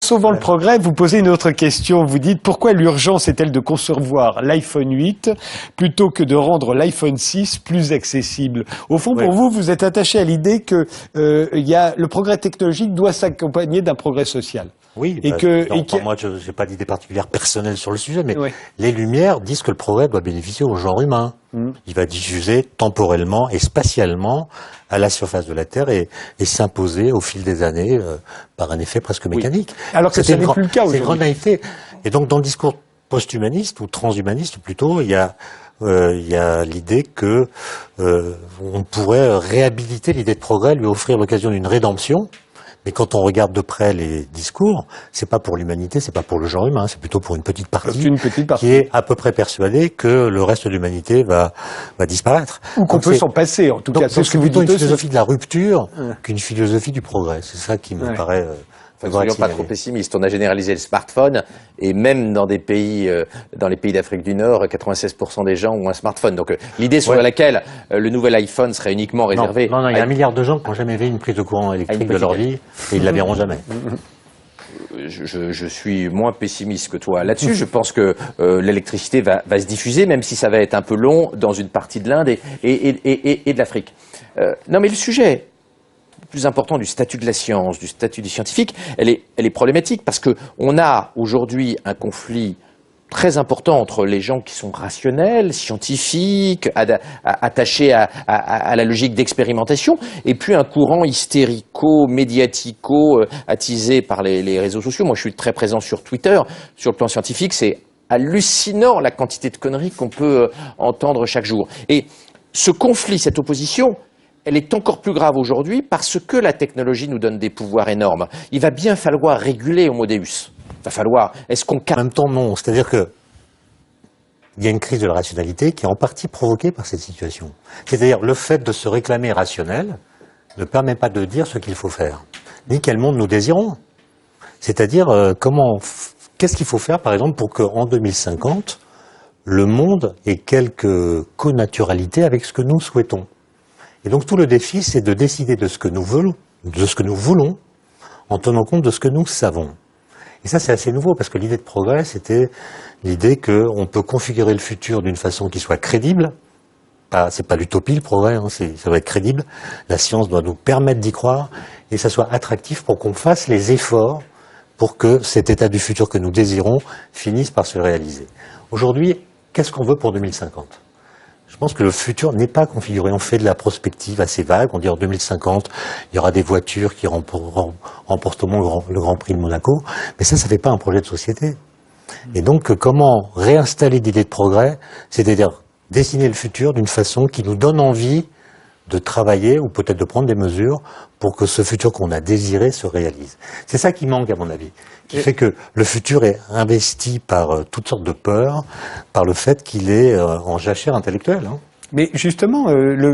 Sauvant le progrès, vous posez une autre question. Vous dites pourquoi l'urgence est-elle de concevoir l'iPhone 8 plutôt que de rendre l'iPhone 6 plus accessible? Au fond, pour vous, vous êtes attaché à l'idée que le progrès technologique doit s'accompagner d'un progrès social. Oui, moi je n'ai pas d'idée particulière personnelle sur le sujet, mais les Lumières disent que le progrès doit bénéficier au genre humain. Il va diffuser temporellement et spatialement à la surface de la Terre et s'imposer au fil des années par un effet presque mécanique. Alors que ce n'est plus le cas aujourd'hui. C'est une grande naïveté. Et donc dans le discours post-humaniste ou transhumaniste plutôt, il y a l'idée que on pourrait réhabiliter l'idée de progrès, lui offrir l'occasion d'une rédemption. Mais quand on regarde de près les discours, c'est pas pour l'humanité, c'est pas pour le genre humain, c'est plutôt pour une petite partie qui est à peu près persuadée que le reste de l'humanité va disparaître. Ou qu'on peut s'en passer, en tout cas. C'est plutôt une philosophie de la rupture qu'une philosophie du progrès. C'est ça qui me paraît... Soyons pas trop pessimistes. On a généralisé le smartphone et même dans des pays, dans les pays d'Afrique du Nord, 96% des gens ont un smartphone. Donc l'idée sur laquelle le nouvel iPhone serait uniquement réservé. Non, il y a 1 milliard de gens qui n'ont jamais vu une prise de courant électrique de leur vie et ils ne la verront jamais. Je suis moins pessimiste que toi là-dessus. Je pense que l'électricité va se diffuser, même si ça va être un peu long, dans une partie de l'Inde et de l'Afrique. Non, mais le sujet plus important du statut de la science, du statut du scientifique, elle est problématique parce que on a aujourd'hui un conflit très important entre les gens qui sont rationnels, scientifiques, attachés à la logique d'expérimentation, et puis un courant hystérico-médiatico attisé par les réseaux sociaux. Moi, je suis très présent sur Twitter. Sur le plan scientifique, c'est hallucinant la quantité de conneries qu'on peut entendre chaque jour. Et ce conflit, cette opposition, elle est encore plus grave aujourd'hui parce que la technologie nous donne des pouvoirs énormes. Il va bien falloir réguler Homo Deus. Il va falloir... En même temps, non. C'est-à-dire que il y a une crise de la rationalité qui est en partie provoquée par cette situation. C'est-à-dire le fait de se réclamer rationnel ne permet pas de dire ce qu'il faut faire, ni quel monde nous désirons. C'est-à-dire qu'est-ce qu'il faut faire, par exemple, pour qu'en 2050, le monde ait quelque connaturalité avec ce que nous souhaitons. Et donc tout le défi, c'est de décider de ce que nous voulons, en tenant compte de ce que nous savons. Et ça, c'est assez nouveau, parce que l'idée de progrès, c'était l'idée qu'on peut configurer le futur d'une façon qui soit crédible. C'est pas l'utopie, le progrès, ça doit être crédible. La science doit nous permettre d'y croire, et ça soit attractif pour qu'on fasse les efforts pour que cet état du futur que nous désirons finisse par se réaliser. Aujourd'hui, qu'est-ce qu'on veut pour 2050 ? Je pense que le futur n'est pas configuré. On fait de la prospective assez vague. On dit en 2050, il y aura des voitures qui remporteront le Grand Prix de Monaco. Mais ça fait pas un projet de société. Et donc, comment réinstaller l'idée de progrès, c'est-à-dire dessiner le futur d'une façon qui nous donne envie de travailler ou peut-être de prendre des mesures pour que ce futur qu'on a désiré se réalise. C'est ça qui manque, à mon avis, qui fait que le futur est investi par toutes sortes de peurs, par le fait qu'il est en jachère intellectuelle. Mais justement,